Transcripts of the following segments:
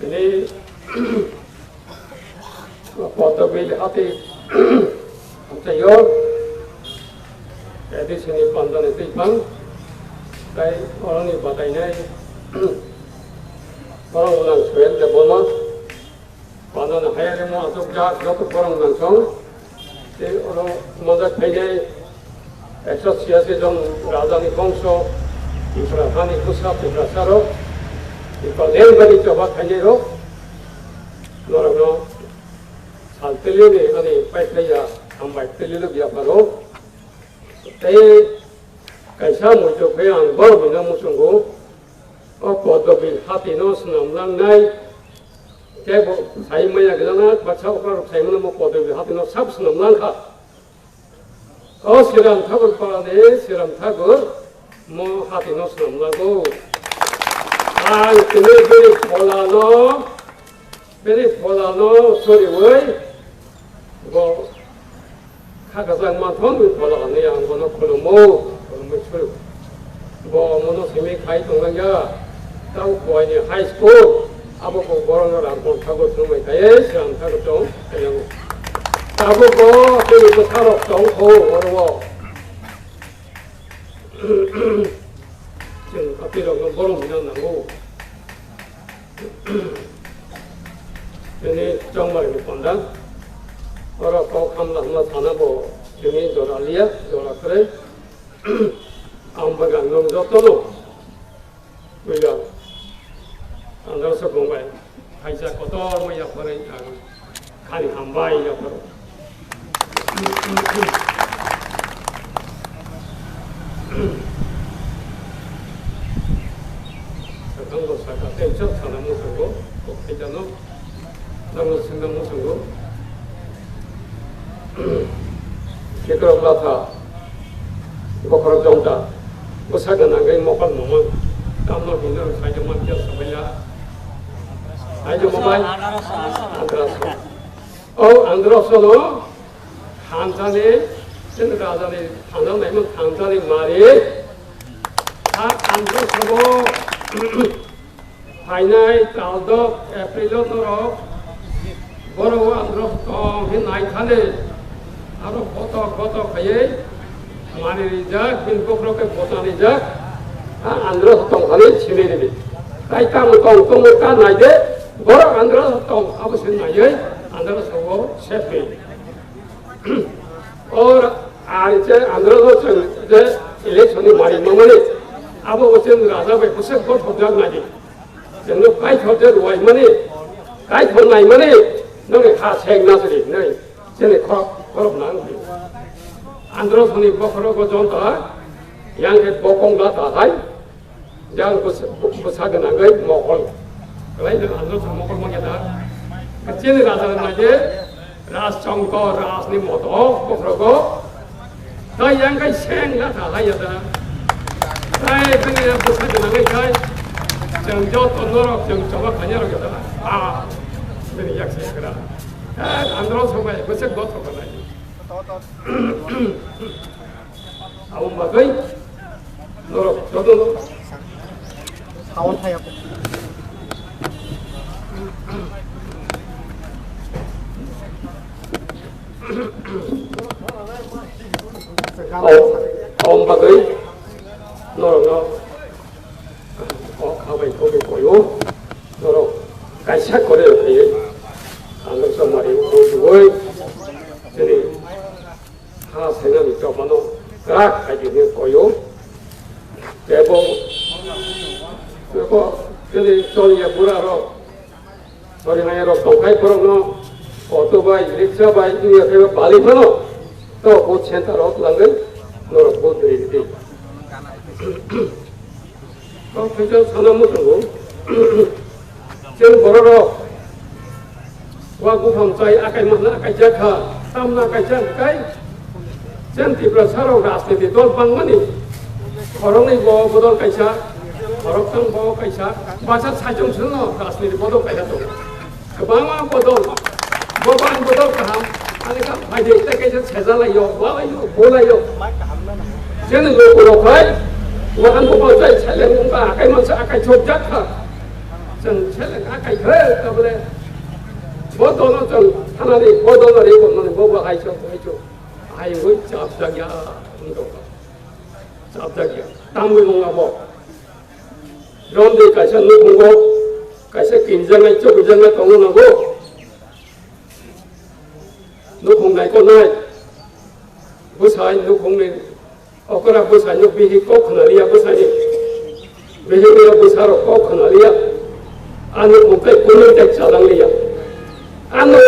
ini foto bil hati tayo jadi sini pandan itu bang kayak orang ini batainya orang ulang suel Debbarma pandan hayalnya mau atau jatuh orang langsung jadi orang mazak kayaknya eksos siasi jom rajani bangso TIPRA Hani pusat TIPRA saro 이거 내일까지 좁아 다니로 너라고 잘 들리네 아니 빨리야 안 빨리 들리는 게 바로 때 가서 뭐죠 그냥 뭐로 너무 순고 고도비 하티노 스남랑 나이 대보 사이마야 그러나 맞춰고 사이마는 뭐 고도비 하티노 삽스남랑 가 시람 타고 빨아내 시람 타고 뭐 하티노 스남랑고 베리 폴라노 소리 왜? 뭐 카가상만 통을 폴라네 양고노 콜로모 소리 뭐 모노 세미 카이 동강가 타고 보이니 하이스쿨 아보고 보러는 안고 타고 좀 가야 시간 타고 좀 그냥 아보고 그리고 타러 좀 오르고 지금 앞뒤로 보러 미나나고 ini 정말 못 본다. 어라 꼭 한번 사나보 중에 돌아리야 돌아 그래. 아무가 안 넘어졌더노. 우리가 안 들어서 공부해. 가이자 것도 뭐야 버려. 간이 한 바이야 버려. 그런 살까 땡쳐 사나 무슨고 꼭 했잖아. 너무 생각 무슨고. 기도하다. 이거 그런 정도. 뭐 살까 나게 먹을 놈은 땀도 힘들어 살좀만 껴서 몰라. 아이도 뭐만 안 들었어. 안 들었어 너? 한산에 생각하자니 한산 내면 한산이 말이 안 들었어. 파이나이 달도 에프릴로 들어 버러워 안 들었어. 나이 칼에 아로 보터 가예 마리리자 빈고 그렇게 보다니자 안 들어서 똥하네 치리리 나이 까면 똥을 까 나이데 버러 안 들어서 똥 아버지 나이 안 들어서 뭐 셰프 이제 안 들어서 이제 일렉션이 말이 뭐니 아버 어쨌든 라자베 무슨 것 도장 나지 너 까이 저대 로이 뭐니 까이 돈 나이 뭐니 너네 다 생나서리 너희 쟤네 걸어 나는 안 들어서니 뭐 그러고 좀더 양게 보공다 다 하이 양 부사가 난 거이 먹을 그래 너 안 들어서 먹을 먹겠다 그 쟤네 라자는 나지 라스 정거 라스니 뭐도 뭐 그러고 더 양게 생나 다 하여다 아이 그냥 부사가 난 거이 가이 정저 돈으로 정저가 가냐로겠다 그래 약세 그래 안 들어서 봐 그새 못 들어가 아무 말이 너로 저도 사원 타협 ông bà ấy nó có phải có cái cổ nó cái xác có đều thì 안 그래서 말이고 그걸 저리 하 생각이 조금은 딱 가지고 거요 대보 그리고 저리 저리에 물하러 저리나야로 동파이 프로노 오토바이 릭샤바이 이거 해서 빨리 보노 또 보센터로 langen 너로 보들이 돼 그저 사람 무슨 거 지금 보러러 와구 범사이 아까이 만나 아까이 자카 땀나 아까이 자카이 전 TIPRA 사로 라스네디 돌방만이 거렁이 뭐 보던 가이사 거럭성 뭐 가이사 마사 사정 쓰노 라스네디 보던 가이사 또 그방만 보던 뭐반 보던 감 anh em phải để cái sẽ ra lại rồi quá lại rồi bố lại rồi máy cảm nó này thế nên rồi của phải và anh cũng bao giờ sẽ lên cũng cả cái mà sẽ cái chốt chắc hả chẳng sẽ là cái thế cái vấn đề bố tôi nó chẳng 하나 đi bố tôi nó đi còn nó bố bà hay cho ai với chập chắc ya không được chập chắc ya tam mươi mông abo rồi đi cái sẽ nước không có cái sẽ kinh doanh này chỗ kinh doanh này không nó có nước không này con này bố sai nước không này ở cái nào bố sai nước bị hít có khả năng bố sai đi bị hít bố sai rồi có khả năng anh nước không cái cuốn lên chạy sao đang liya anh nước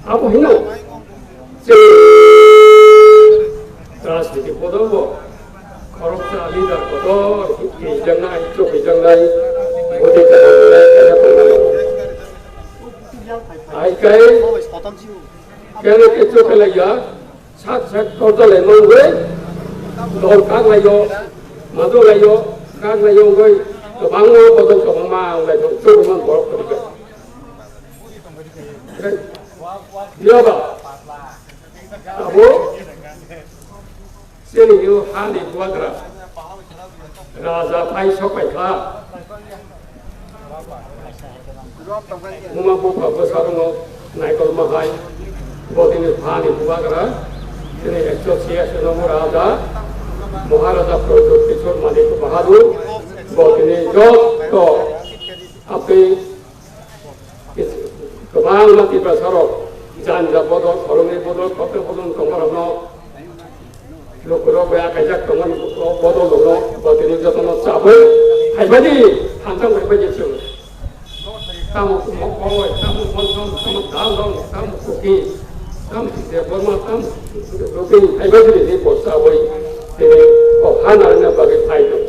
apa hino translate bodo bo korupsi leader bodo kijang nai chok kijang nai bodi ka ai cái cái này cái chỗ cái này giờ sát câu trả lời mong với đồ các này vô mà đồ này vô các này vô với cái băng ngô bắt đầu cái băng ma này chỗ chỗ mình bỏ cái nhớ vào bố xin yêu Hati qua ra raja phải sốc phải khá Mama buka besar no naik kalau mahal, buat ini Hati buka kera, ini asosiasi nomor ada, Maharaja Produk Kisor Malik Bahadur, buat ini job to, api kebang mati besarok, janja bodol, korungi bodol, kopi bodol, kongor no, loko ya kajak kongor bodol no, buat ini jodoh no cabul, hai badi, hantam hai badi cium. Kamu mau kamu monson, kamu dalam, kamu koki, kamu Debbarma, kamu koki, hai baju ini bosa boy, ini hanarnya bagi faedah.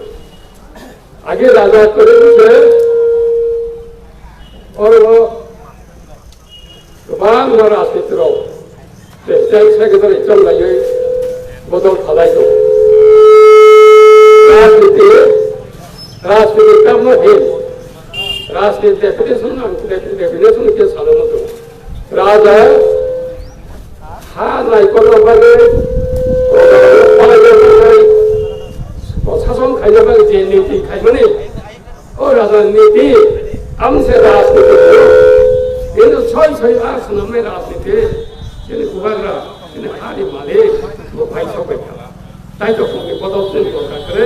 Agar raja kerja, orang kebang maras itu, saya kita lecong lagi, botol halai tu. Ras itu kamu hil. राष्ट्रीय डेफिनेशन के सालों में तो राजा हाँ नाइकोल वाले और सासों खाने वाले जेनीति खाने में और राजनीति हमसे राजनीति ये तो छोई आस नमे राजनीति ये कुबारा ये हारी माले वो भाई सब बैठा ताई तो कोई बदल से नहीं होता करे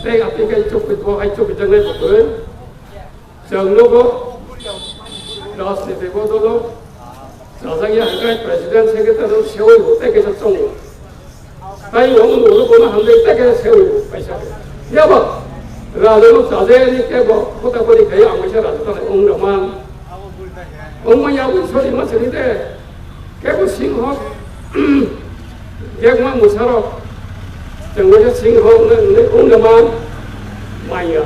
ताई आपके कई चुप तो आई चुप जगह तो करे Jangan lupa, राष्ट्रपति बोलो लो, राजा हंगाई प्रेसिडेंट सेक्रेटरी सेवई होते कैसे चोंगो, ताई वो उन लोगों को हम देखते कैसे सेवई हो पैसा क्या बात, राजा लोग राजा ने क्या बात, खुदा को दिखाया हमेशा राजा तो उंगरमान, उंगरमान यार उस वक्त मत चलते, क्या वो सिंह हो, क्या वो मुसारो, जंगल सिंह हो ने उंगरमान, माया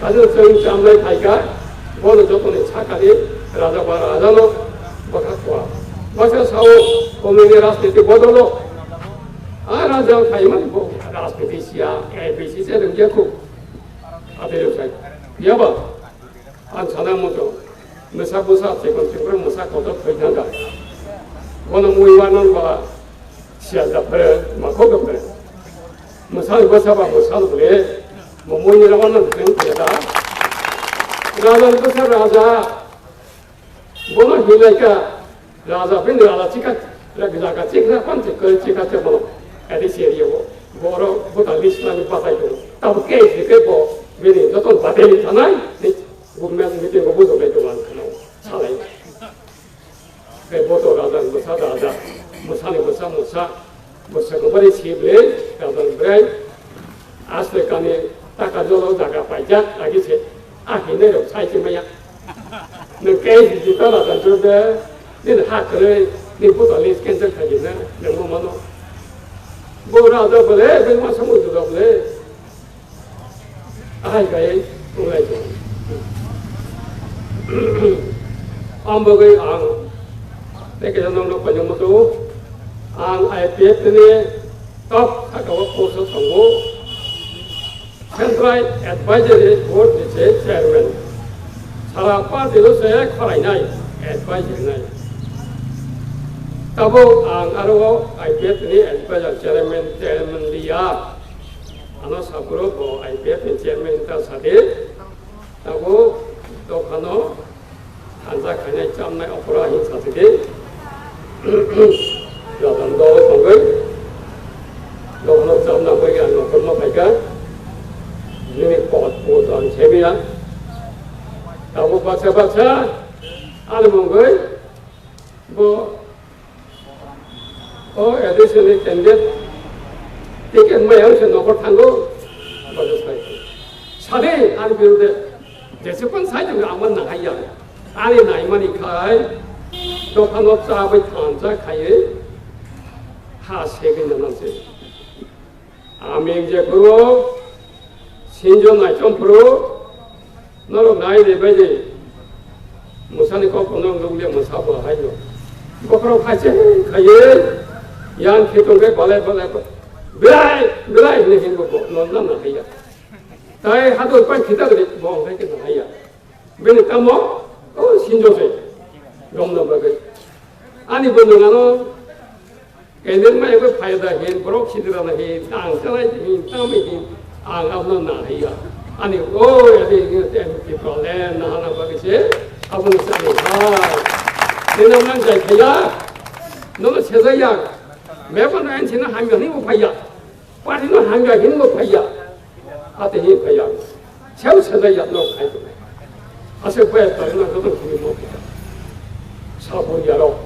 아주 저희 잠을 타이가 오늘 저번에 차까지 라자로 바꿨고 와서 사오 오늘의 라스트 때 보도록 아 라자 타이만 뭐 라스트 비시야 ABC 세는 게고 아베르 사이 여봐 안 사람 뭐죠 무사부사 세번째로 무사 거도 거기다가 오늘 무이와는 봐 시야자 버려 막 거기 버려 무사를 벗어봐 무사도 그래 Momonya lawan dengan kita. Raja itu sah raja. Bola hilangkan raja pun raja cikat. Lagi jaga cikat pun cikat cebol. Ada serius. Boro bukan Islam pasai itu. Tahu ke bo. Bini jatuh batin tanai. Bukan meeting bukan itu kan. Salah. Ke bodoh raja besar raja. Musa kembali sibuk. Raja berai. Asal kami tak ada jaga pajak lagi sih, akhirnya orang saya cuma ya, nengkai di sana dan juga ni hakเลยนี่พูดต่อเลยcancelขยินนะยังไม่มาโน่โบราณจะไปเลยเป็นว่าสมุทรจะไปเลยอะไรกันอะไรกันอันบอกไอ้อังแต่ก็จะน้องเราไปยังมาดูอังไอเปียกนี่ก็ถ้าเกิดว่าโพสต์สองโมCentral Advisory Board chairman. 사람 빠지로서의 커라이나이 advice Tabo ang araw ay bet ni advice chairman dia ano saburo ko ay bet ni chairman ta sade tabo to kano hansa kanya chamna opera hin sade laban do tongoi lo chamna ko ya no ko ma ka ni pot po don chebia tabo baca ano mongoi bo additionally candidate taken my house and over tango but it's like Sade and build the second side of Aman Nahaya Ali Naimani Kai Dokanot Sabi Tanza Kaye has taken the nonsense Amin Japuro Sinjo Naichon Pro Noro Nai de Beji Musani Kokono Lulia Musaba Hayo Kokoro Kaye Yang kita ke balai ni hindu ko non na haya. Tai hadu pan kita ke bong ke na haya. Bini kamo sinjo se gom na bagai. Ani bundu ngano kenden mai ko faida hin brok sidra na hin tang salai hin tami hin ang am na haya. Ani ade ten ki problem na bagai se abun sa ni ha. Dina man jai haya. No se ya 매번 안치는 한명이 못 파야 빠지는 한명이 못 파야 아들이 파야 세우세야 너 가이도 아세 보야 다른 것도 그게 못 파야 사보야로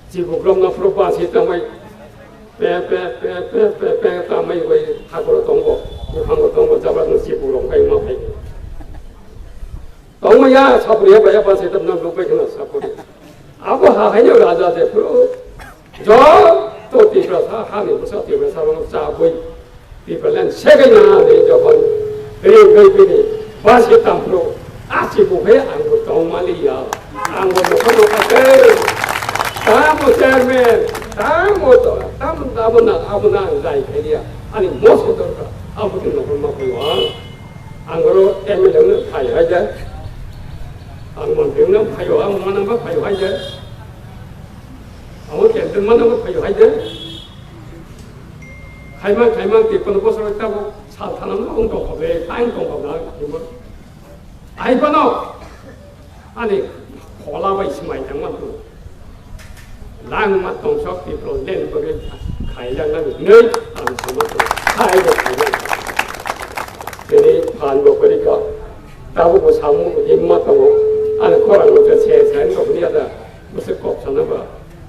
지구 그럼 나 프로파시 때문에 빼 때문에 왜 하고로 동고 한국 동고 잡아서 지구로 가이 못 파야 동무야 사보야 봐야 봐서 때문에 못 파야 사보야 아고 하하냐 라자데 프로 또 TIPRA 하니 무슨 TIPRA 사람 자고이 TIPRA는 세계나 내저번 그리 바시 땅으로 아시고해 안고 동말이야 안고 뭐로 가게 다뭐 제면 다뭐도 아무나 자이케리야 아니 무엇도 아무도 너무 먹고요 안고로 애매는 파야자 안만 병는 파요 안만 뭐 파요 하자 아무 캔들만 하고 파요 하이데 가이만 띠뻔 벗어 있다고 사탄은 엉덩 왜 땅덩 나 이거 아이바노 아니 콜라바 있으면 양만도 랑마 동석 띠플로 낸 거게 가이장난 늘 안서만도 아이고 그니 반고 그러니까 나보고 사무 입맛하고 아니 코랑 것도 세상에 우리하다 무슨 꼭 전화 봐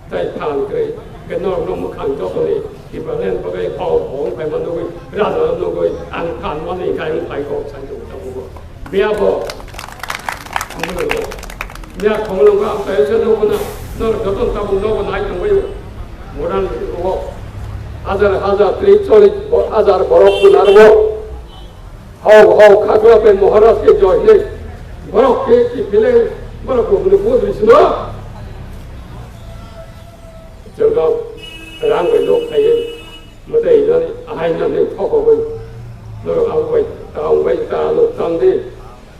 ได้ผ่านเคยเป็นนอกนมขังเจ้าคนนี้ที่ประเทศประเทศเอาของไปมันด้วยราชการด้วยอันผ่านวันนี้ใครมันไปก็ฉันดูเจ้าพวกเบียร์บอกนี่เลยเบียร์ของเราก็แต่ฉันดูคนนั้นนอกจากต้นตะบุนนอกนายจังไว้โบราณบอกहजार त्रिचोली 1000 बरफ नारवो हाउ खागला पे महाराज के जोड़े बरफ के पिले बरफ को बुने बोल सुनो 저거 랑고 lokay maday nani ay nani thoko boy noro away ta lo tangde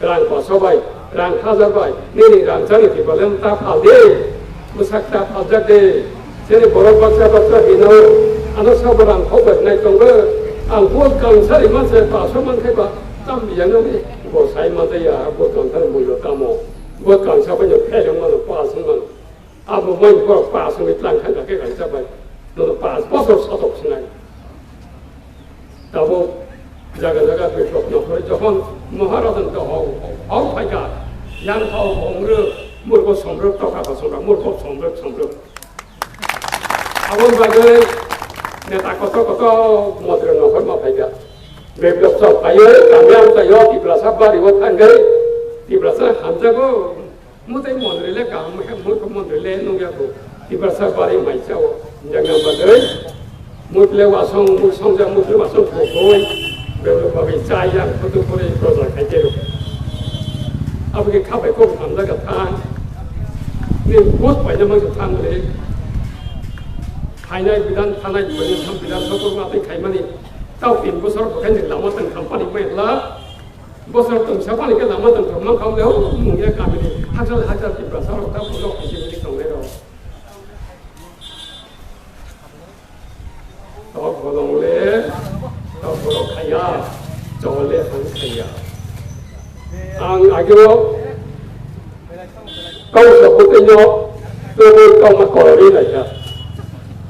rang pa sobay rang khazar bay nini rang jani ti balem ta phade musak ta phajak de sene borok baksa hino ano sabarang khobak nai tongbe ang buat kang sari man se pa so man khai ba tam yang ni bo sai ma de ya bo tong tan mo yo tamo bo kang sa ba yo phe jong man pa sun man 아무 뭐 이거 빠서 있랑 한다 게 간다 봐. 너 빠서 사도 지나. 나보 자가 배속 너 저건 महाराजन तो हाउ फाइका यान हाउ होंग्र मुरको समृक तो का समृक मुरको समृक आवन बागे नेता कत मद्र नखर मा फाइका बेबलब सब पायो कामयाब जायो TIPRA साबारि व थांगै TIPRA सा हमजागो मुझे मंदिर काम है मुझे मंदिर नोंगिया को TIPRA साबारि माइचाव जंगा बागे मुझले वासों मुझे वासों कोई बेबलब बागे चाया फटो करे प्रोजेक्ट खाइजेरो अब के खाबे को हमजा का था ने बहुत पाइना मा था ले फाइनाल बिधान थानाय बनि हम बिधान सको माते खाइमानि ताव 3 बोसोर बखाइन लामा तन कंपनी में ला bosor tum siapa ni kan nama tum tum kau leh mungkin kami ni hasil TIPRA selalu tak perlu kisi beri tong leh. Tau bolong leh, tau bolong kaya, jauh leh han kaya. Ang agio kau sebutnya tu kau makori lagi.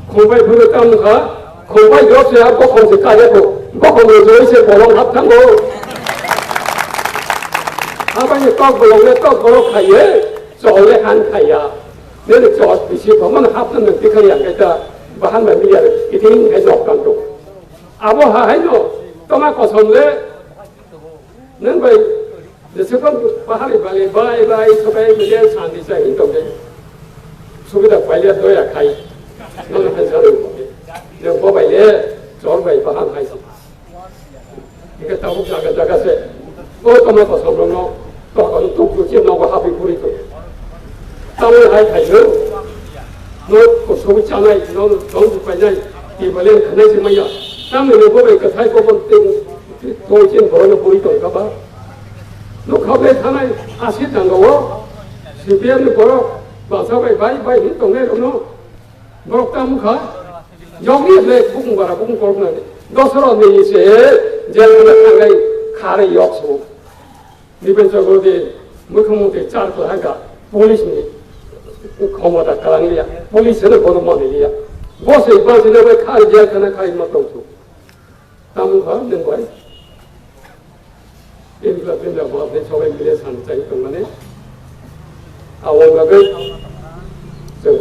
Kau baik betul kamu kah? Kau baik jauh siapa kau sekaya tu, kau menjual siapa bolong hab tanggo. Apa ni kau bolong kaya, jauh leh han kaya. Ni jauh bisi kamu nak hab tanggo kaya kita bahan berbiar itu ini jauh kan tu. Abu hai no, toma kosong leh, nampai Sekarang bahari balik supaya menjadi santai saya hidup ni. Sudah balik tu ya kai, nak pensar ni. Yang kau balik, jauh balik bahang kai sih. Jika tahu jaga se, oh kamu kosong lono, kau kalau tu kucing nak happy puri tu. Tahu hai kai tu, no kosong canai, no dong balik di balik kena semaya. Tahu ni kau balik ketai kau pun kucing kau nak puri tu apa? Lúc học lên thằng này acid thằng đó, sự biến nó có bảo sao vậy bay những tổng này nó bảo tâm khá, giống như thế cũng bảo là cũng có này, đó sau đó mình sẽ dạy nó thằng này khá là yếu số, đi bên trong rồi thì mới không thể trả được hàng cả, police này không có đặt cái này, police nó có nó mang đi à, boss ấy bao giờ nó phải khai dạy cái này khai mà tổng số, tâm khá đừng vậy. Ini kalau benda buat ni sampai bila santai tu mana? Awak lagi,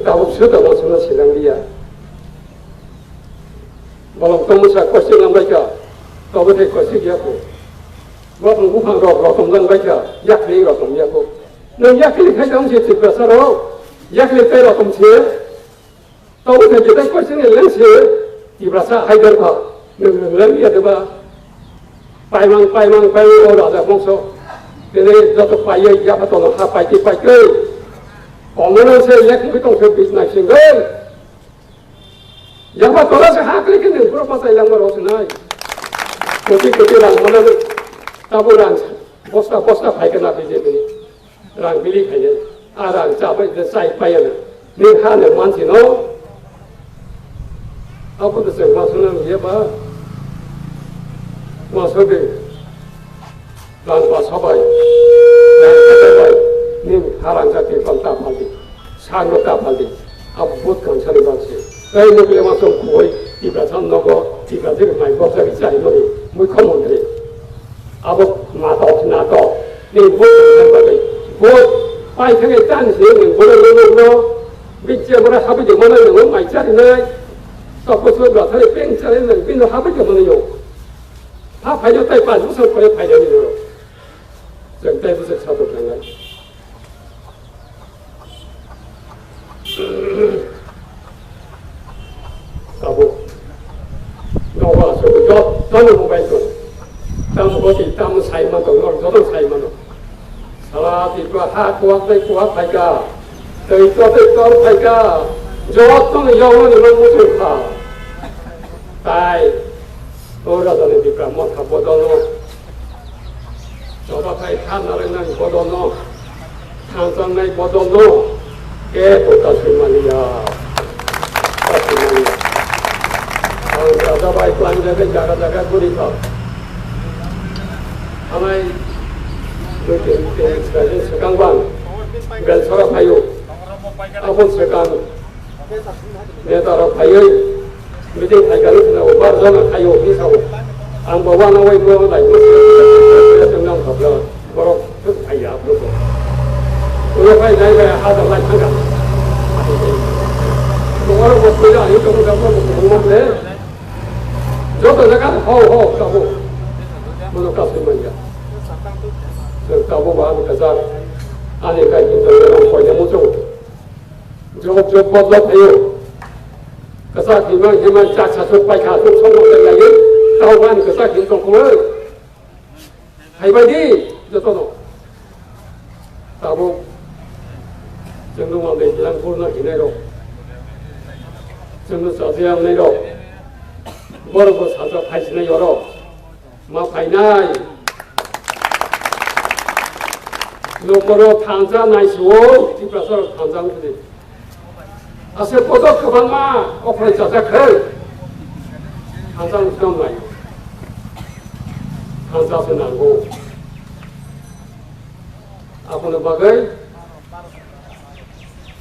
tahu sudah masalah silang dia. Balang tamu saya kuasi lang baca, tahu betul kuasi dia ko. Buat mengumpang rok lang baca, yak ni rok dia ko. Nang yak ni kai dalam siapa besar rok, yak ni kai rok siapa? Tahu betul kita kuasi ni lang siapa? Ibrasa haidar ka, nang dia tu bah. Pai mang orang dah mungso. Jadi jatuh pai ya apa tu nak pai ti pai ke. Orang saya lek kita untuk bisnes single. Yang apa tu saya hak lagi ni, berapa saya yang baru senai. Kita orang mana tahu orang posta pai kena biji ni. Orang beli kaya, orang capai saya pai ni. Ni han yang mana sih no? Apa tu saya maksudnya dia bah. Masuk ke, lalu sahabat, ni harang jadi fantas balik, sangat balik, abut kan cari balik. Tapi mungkin masuk kuai, tiba sana nogo, tiba jadi main bola bisa ini, mungkin mungkin. Abut nato, ni buat kan balik, buat, pai kena tan sih, ni bola no, bicara bola habis di mana ni, main cari ni, tapi sudah tadi peng cari ni, bina habis di mana yo.他排就带半，不是排就排掉你了，整代不是差不多了。大不，我话说要当然不白做，当我哋当菜嘛，同我做当菜嘛咯。係啦，啲個下國對國大家，對國對國大家，做當然有我哋冇做下，但係。Orang dari TIPRA mau kabodono, coba saya kan orang yang bodono, tangan yang bodono, kita semuanya, semuanya. Kalau ada baik pelanggan jaga gurita, kami mungkin sekarang bang, bersama payu, apun sekarang, netara payu. Meeting hai kalau sudah ubah zaman ayo pisau, ang bawa nawai bawa lagi mesti senang kabel, baru tu ayah betul. Kalau hai lagi ada lagi tangga, orang buat kerja ini kamu dapat rumah le, jodoh nak ho kamu, mana kasih manja, kamu bahan kasar, ane kaji dalam kaya musuh, jodoh buat ayo. Kasar himan caca supaya kasut semua terjadi. Tahuan kasar himan kongkol. Hai badi, jatuh no. Tahu, jangan mahu bilang purna ini ro. Jangan sahaja ini ro. Baru sahaja hai sini ro. Ma hai nai. 로코로 탄자 나이시오 티프라서 탄장들이 아세 포도 그만마 오프레 자자클 탄장 좀 나요 탄자서 나고 아프는 바가이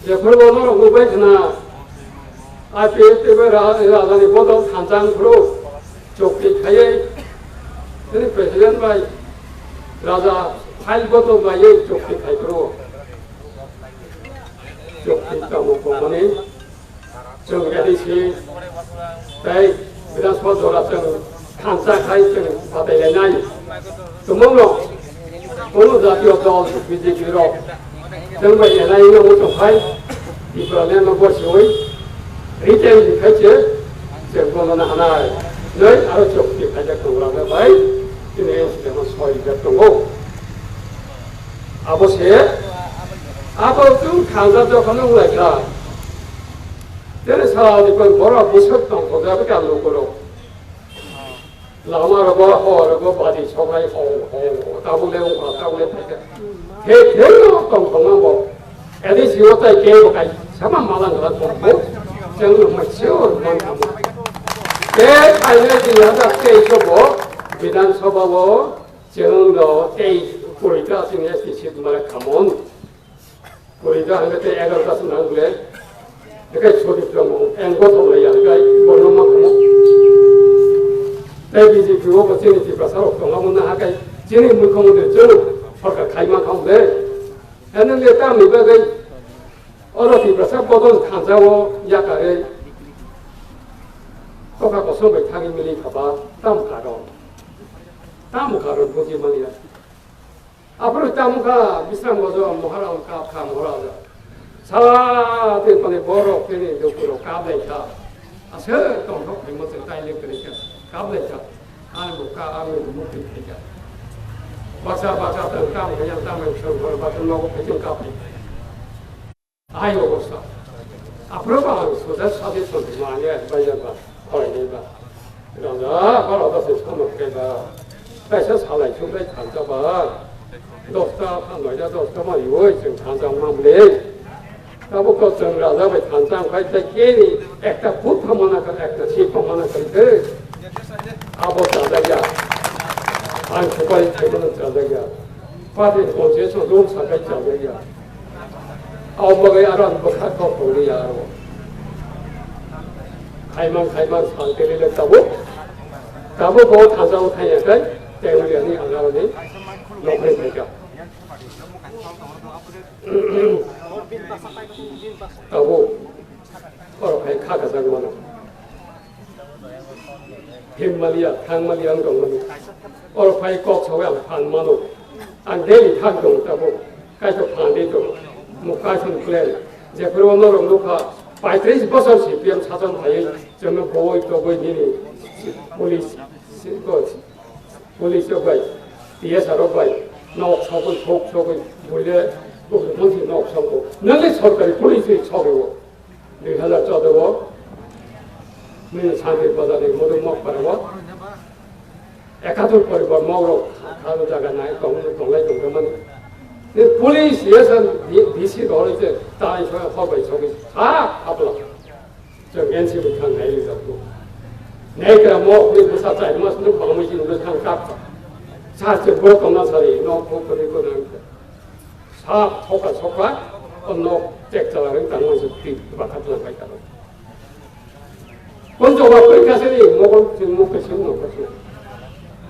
이제 그러고는 우베크나 아피에티베라라니 포도 탄장으로 족비 카예 근데 프레시덴트 바이 라자 팔고도 바이 족비 카이로 족비 까먹고만이 정리하듯이 대 비단스포 돌아서 탄자 카이증 받아야나이 그러므로 오늘 자기도 비지기로 정말 예나이는 무슨 파이 이번에는 보시오이 리젠 같이 정보는 하나 너희 바로 족비 가져간 거라고 봐이 이네 시대는 소위 됐던 거 아버지 아버지 간사적 하는 거니까 내가 사람이 뭐라 무섭던 거다밖에 안 놓고로 라마라고 호라고 바디 소가이 호 따블레고 따블레 패게 대대로 동동한 거 애들 지웠다 개고까지 자만 말한 거라 보고 정말 치워 만나고 내 발레지 여자 때이고 비단 서바고 정도 때이 우리가 생각했을 때 말 가면 우리가 한 그때 애가 가서 난 그래 그러니까 소리병 앵고도 왜야 그러니까 뭐는만큼 대비지 그거 버티는 집가 서로 동하면 하까 진이 물kon들 저 서로 가이만 하면 돼 했는데 땀 이거가 어느 집가서 보던 간자고 약간에 똑같고 소매 타기 밀리 가봐 땀 가로 보지만이야 앞으로 땀가 비싼 거죠 뭐 하라고 까 뭐라고 사 때문에 뭐로 괜히 욕으로 까불자 아서 또 녹이 무슨 딸려 그러니까 까불자 아는 못까 아는 못 그러니까 박사 또 까불 그냥 땀을 쳐고 받은 거고 배경 까불 아이고 벌써 앞으로 봐 소자 사실 좀 많이 해봐야겠다 거기가 그러자 바로 얻어서 처음 먹게다 빼서 살아야 충분히 간다봐 dostaa hannoja dostaa ioi sen kansan mamle tabuko sen raza be kansan kai ta keni ekta put hamana ka ekta si hamana karite abo sadaya an chupai chebon sadaya pati onje so rom sakai sadaya au bagai aran bakha ko poli yaro khaiman santere le tabu ko kansan thaya kai 때문에 아니 안 나오니 녹음이 되죠. 하고 어떻게 카가상 거는 빈말이야 강말이야 한동안 어떻게 꼭 저야 반만으로 안 되니 한동다고 가서 반대도 뭐 가서 그래 이제 그러고 놓고 바이트리스 버섯이 비암 사전 하에 저는 보고 있고 보이니 폴리스 폴리스 바이 뒤에서 바이 녹 속을 몰래 무슨 녹 속고 너네 속까지 폴리스 속이고 내가 저도 네 산에 바다에 모두 먹 바라고 에카톨 거리고 먹으러 가는 자가 나이 동네 정도만 네 폴리스에서 미시로 이제 다이서 허벌 속이 다 가불어 저 연습을 한 내리자고 내가 뭐 우리 부사자 무슨 방문이 누구 상갑 사실 뭐 건너서리 놓고 그리고 사 속아 언노 잭자라는 당원에서 뒤바 같은 거 있다. 먼저 와 그렇게서리 먹을 좀 먹고 싶은 거 같아.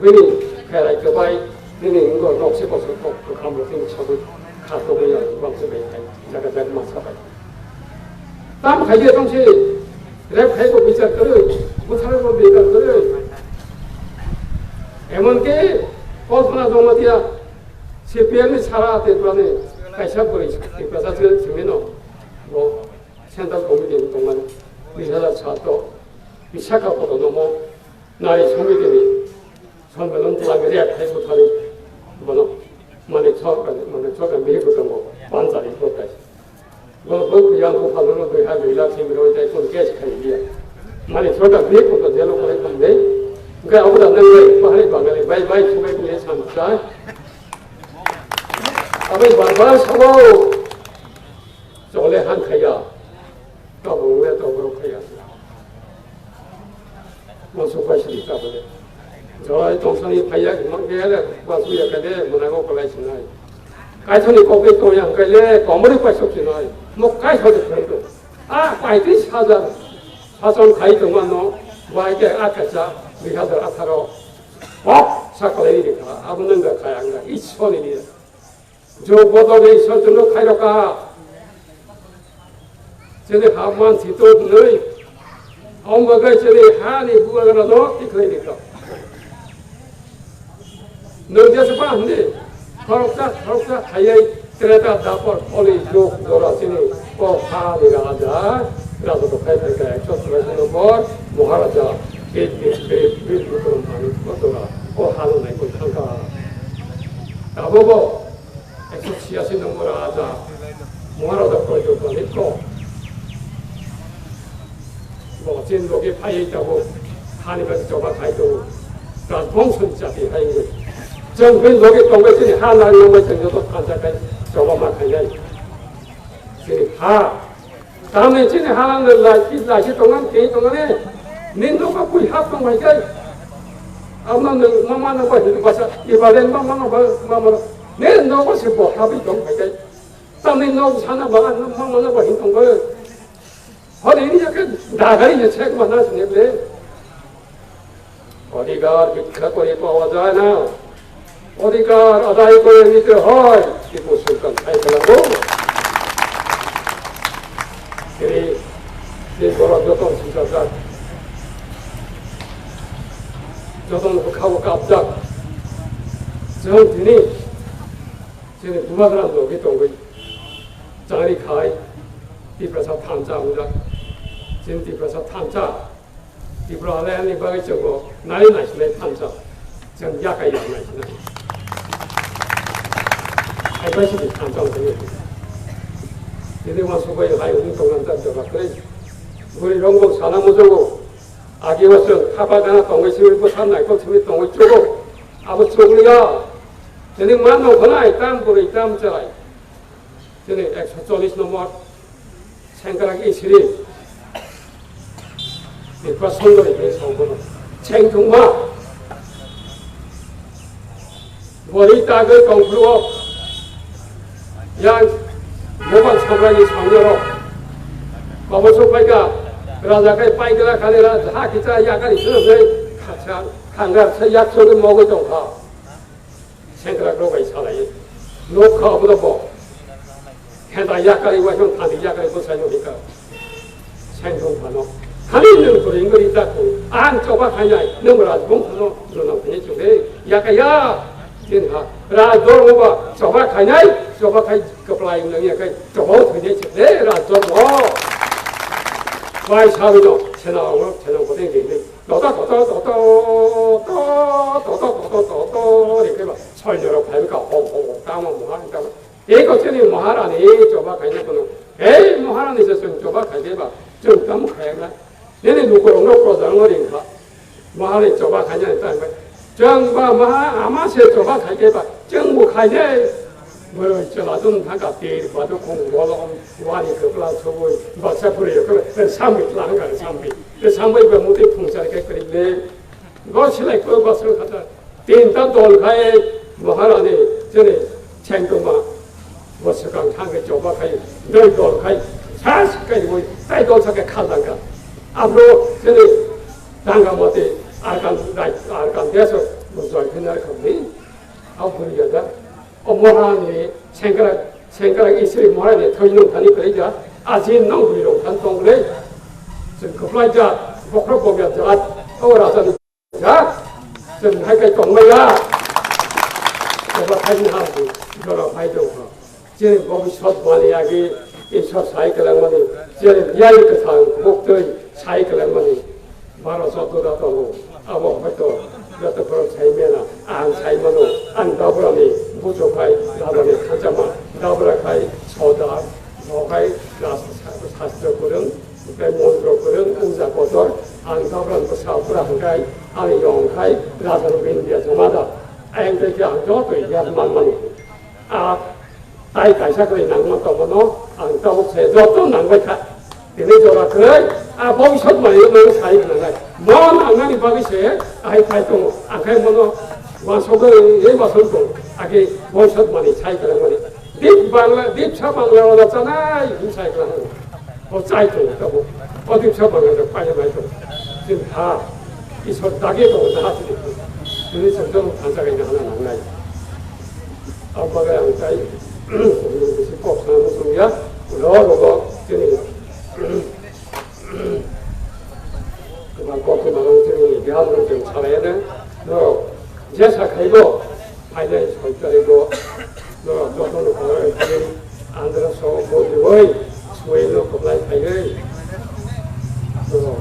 왜니 그래 그 바이 너는 이거 녹시 벗어 그 감을 생 쳐도 갖고 그냥 방송에 자가 잘 맞춰 봐. 다음 가게 동시 랩 해고 비자 그래 무사를 보니까 그래 에먼게 어디나 동어디야 CPM이 살아 대표네 가셔버리 그래서 저 주민은 뭐 센터 고민된 동안 미사자 차도 미사가보다 너무 나의 성미들이 선배는 라그리아 해부터니 뭐노 만에 저가 미국던 거 반자리 그것까지 뭐 그냥 고파는 거 하고 일하시면 이제 좀 계속하기야 만에 저가 미국도 대놓고 했는데 그러니까 아무도 안 되는 거 빨리 방에 바이바이 수고했는데 참자 Abi barbar sama solehan kaya, kamu le dobro kaya. Masuk pasir kita boleh. Jadi tongsangi kaya, mungkin ada masuk ya kade, mana kau kelai sinai. Kaya tu ni kopi tu yang kaya, kamu ni pasuk sinai. Mau kaya tu tu. Kaya tu sahaja, sahaja kaya tu mana, baik akasa, lihat akaro. Sakalai ni kah, abu nengah kaya angga, isu ni dia. जो बोतल इस वक्त लोग खाई रखा चले हामान सीतो नहीं हम बगैर चले हाँ नहीं बुआ करा दो दिखलाई दिखा नौजवान सेपा हमने खरोक्ता खाई तेरे दापर ओली लोग दोरा चले को हाँ दिखा जा राजा तो खाई करके एक सौ सौ पर महाराजा एक बुकरम मानी को दोरा को हाँ नहीं को खांगा अब वो Eksoksiasi nomor ada, muara ada projek itu. Bawa jendoh ke payah itu, hari berapa coba kaya itu, dan bangsun jadi kaya itu. Jangan logi tonggai sini halal nomor jendoh tu kancakai coba makan jadi. Sini kami sini halal lagi tonggai ni nunggu kui hap tonggai kaya. Aman mama nak itu bahasa ibadah mama 내 너가 싶어 합의 좀 할게. 땀이 너무 사나 봐. 너무 봐 힘든 거. 어디 이렇게 나가리 이제 책 만나서 내래. 어디가 갖고 있어와잖아. 어디가 어다이 거에 밑에 헐. 이 무슨 건 살라고. 그리 이거로 조금 진짜가 조금 하고 깜짝. 저 뒤니 지금 누가 그러는데 여기 또 우리 장이 가이 TIPRA 탐자 우자 지금 TIPRA 탐자 TIPRA 안에 바기 저거 나이 나시네 탐자 지금 약간 나시네 알바시비 탐자 되게 이제 와서 거기 가이 운동한 자가 그래 우리 영국 사나무저고 아기 와서 타바가나 동의 시위고 산나고 시위 동의 쪼고 아버 쪼글이야 jadi mana kena ikan beri ikan cerai. Jadi 140 nomor sengkerak istri. Ini pasal dari besok. Sengkuma. Beri tagar kongkru. Yang mobil sampai sampai. Kamu supaya raja kai pai kala kali raja kita ya kali sudah kaca kangar saya sudah mau itu kah. 생각을 하고 있잖아요. 녹화보다 뭐 해다 약간이 와서 다들 약간이 보살려니까 생존하노. 하리는 그런 거 있다고 안 좁아 가냐. 너무 아주 공부로 너는 그냥 저게 약간야 진하. 라 돌아봐 좁아 가냐. 좁아 가이 그플라이 능이 약간 좁아 그냥 저게 라 좁아. 와이 사비도 채나오고 채나오고 되게 너다 이렇게 막 설녀로 밟을까 홍홍 땅은 뭐 하니까 이거 전에 뭐 하라니 좁아 가냐고는 에이 뭐 하라니 있었으면 좁아 가게봐 좀 너무 가야나 얘네 누구로 놓고 정어린가 뭐 하라니 좁아 가냐 했다는 거야 정바 뭐 아마세 좁아 가게봐 정부 가냐 뭐 저라도 한가 때 봐도 공부하고 와니 그걸 저거 맞아 버려요 그 삼위 나가 삼위 그 삼위가 못해 풍사게 그리네 거실에 그 것을 갖다 띵다 돌가에 뭐 하라니 전에 챙겨마 뭐스강 한게 좁아 가요 늘 돌가에 사실까지 뭐 따이돌사게 칼단가 앞으로 전에 당가 못해 알간 돼서 무슨 그날 건데 앞으로 여자 어머하니 생각 이슬이 뭐하니 더 이놈 다니 그러자 아직 농부이로 간통 그래 지금 그 플라이자 복로 보면 자 어라서 자좀 할게 정말야 저거 사진 하고 이거로 봐야죠 지금 거기 첫 관리하기 이첫 사이클랑만이 지금 이야기 상 목들 사이클랑만이 말아서 돌아가고 아무 것도 그것도 그런 차이면은 안 차이면은 안 더불어니 부족하이 나더니 가자마 더불어가이 소다 뭐가이 나서 사스로 그런 배몬으로 그런 우자고들 안 더불어는 그 사업을 한가이 안 용가이 나서는 빈디야 저마다 앵들이 안 좋아도 이게 만만히 tay cải sát cái nặng mà còn nó ăn trong sẽ do tốt nặng vậy cả thì bây giờ là cái bông sốt mà nó sai cái này món ăn ngay bao cái sẽ ai phải tụng ăn cái món nó mà số cái ấy mà số tụng cái bông sốt mà sai cái này deep bang là deep sao bang là cho này không sai cái này có sai tụng đâu có deep sao bang là phải làm tụng 지금 다 이 손따개도 나한테 그래서 점점 반사가 있는 하나 나오나요? 아빠가 양자이 꼭 사는 중이야? 너가 저기 그만 꼭 그만 저기 대학을 좀 살아야 돼. 너 제사카이고 파이널 설정이고 너 너도 그걸 안 들어서 뭐지 수행을 겁나게 파이를 너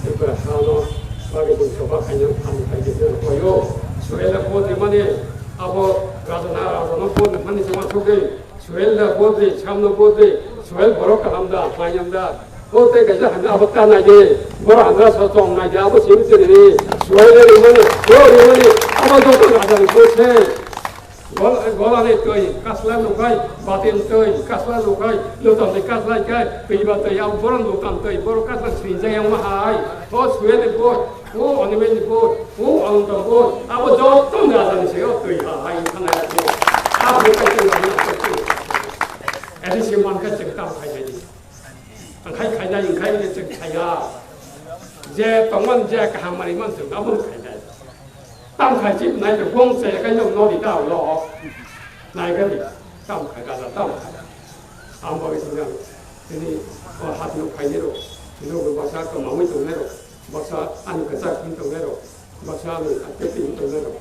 TIPRA 하나 마게 좀 저가 그냥 안 되는 거요. 수행을 보더만이 아버 가서나라서는 보더만이 정말 속에 수행을 보더 참는 보더 수행 보러 가는다 파이한다. 그때 그저 한 아버 까나게 뭘 안 가서 좀 나게 아버 재밌더니 수행을 이만이 이만이 아버도 가자는 곳에 Golane tơi, kaslan lukai, batin tơi, kaslan lukai, lutam de kaslan kai, piba tơi, am boran lutam tơi, boro kaslan srinja yang mahai, o suene bor, o animen bor, o antam bor, abo jauh tu nggak ada sih, o tơi hai kana ya tu, abo kai tu nggak tu, ini sih man kan cengtam kai jadi, kai jadi kai ni ceng kaya, je teman je kehamari man ceng, abo kai jadi. Tam khai chip này được quân sẽ cái nhung nó đi đào lọ này cái gì tam khai cả là tam khai am bao nhiêu tiền thì hati nó khai nhiều thì nó bác sĩ có máu mấy tuổi rồi bác sĩ ăn cái gì cũng tuổi rồi bác sĩ ăn cái gì cũng tuổi rồi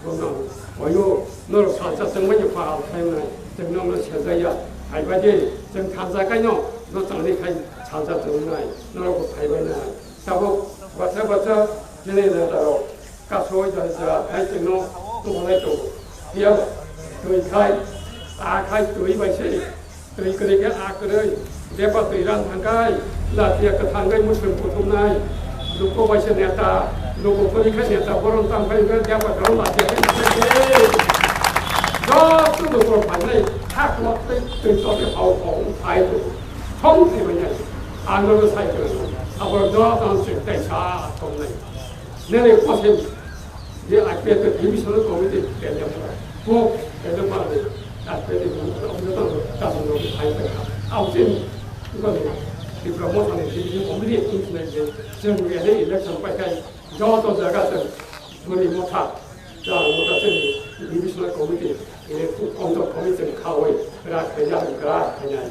còn nó nó sản xuất từng mấy pha khai này từng nó sẽ ra ya khai vậy chứ từng tham gia cái nó chẳng đi khai sản xuất từng này nó có khai vậy này sau bác sĩ cho nên là đâu các số giờ thấy chừng nó cũng lấy chủ hiếu tuổi khai khai tuổi vậy chứ tuổi cái cái đấy để bắt tuổi ran thằng cái là tiệc cái thằng cái muốn sử dụng thùng này lúc có vậy sẽ ta lúc có cái này ta bỏ ra tăng cái để bắt đầu là tiệc cái đó tôi được một phần này khác một cái từ cho cái hậuของไทยkhông thì bây giờ anh nó sai rồi aber đó đang sự tại sao không này nên là có thêm dia akhirnya ke divisional committee kerja kok kerja mana akhirnya orang datang datang lagi saya awalnya itu di promosi ini di committee itu jangan ada election pakai jauh tu jaga tu mesti mutlak jangan mutlak ni divisional committee ini untuk committee kawai kerja kerja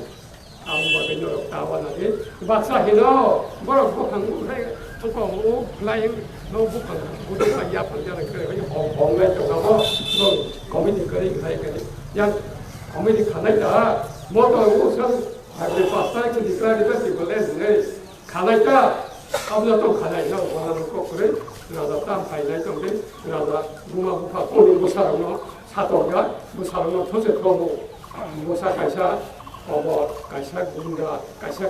awam bagian orang tahu nanti bahasa Hindu baru bukan bukan lain nó bukan bukan ayah penjara kerja yang hong lain tu kamu no komiti kerja kerja yang komiti kerja itu motor urusan hari pasal itu diklar itu diboleh ni kerja itu kamu tu kerja itu orang kau kerja ada tam lain tu ni ada rumah buka pun besar no satu ya besar no terus kamu besar kaisa apa kaisa gunda kaisa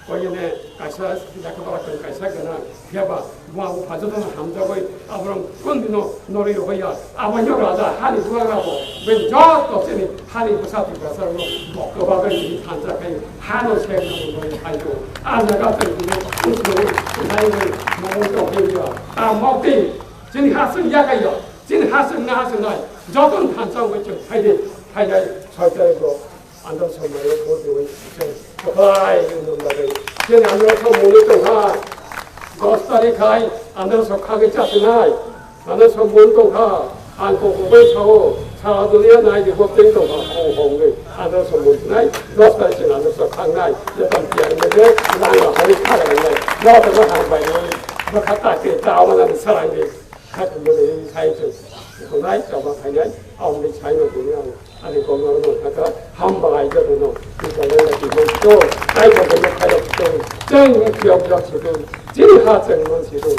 거기에 가서 약간 가서 그나 해봐 뭐 봐줘도 함자고 아브람 군비노 노래로 해야 아버지로다 하니 돌아가고 왼저 없으니 하니 부사도 가서 먹고 봐가 이 탄자가 하노 세는 거를 가지고 아내가 되는 거 나이를 먹고 해야 먹기 진 하선 야가요 진 하선 나하선 나이 저건 탄자고 좀 하이데 설대로 앉아서 뭐를 보고 있어 khai 이놈 말이 그냥 앉아서 모는 동안 거스타리 khai 앉아서 가게 짰으나 앉아서 모는 동안 안고 고개 차고 차도리야 나이지 법된 동안 홍홍이 앉아서 모는 거스타리 앉아서 강나이 여튼 비하는데 나가 허리 타라는데 너도 한 바이 뭐 갖다 그 짜오는 사람이 같은 분이 사이죠 그나이 저거 그냥 아무리 차이는 그냥 아니 거기는 아까 한 바가 있거든요. 그래서 기본도 아이고 그냥 가졌죠. 정 기업적 지금 진하정은 지금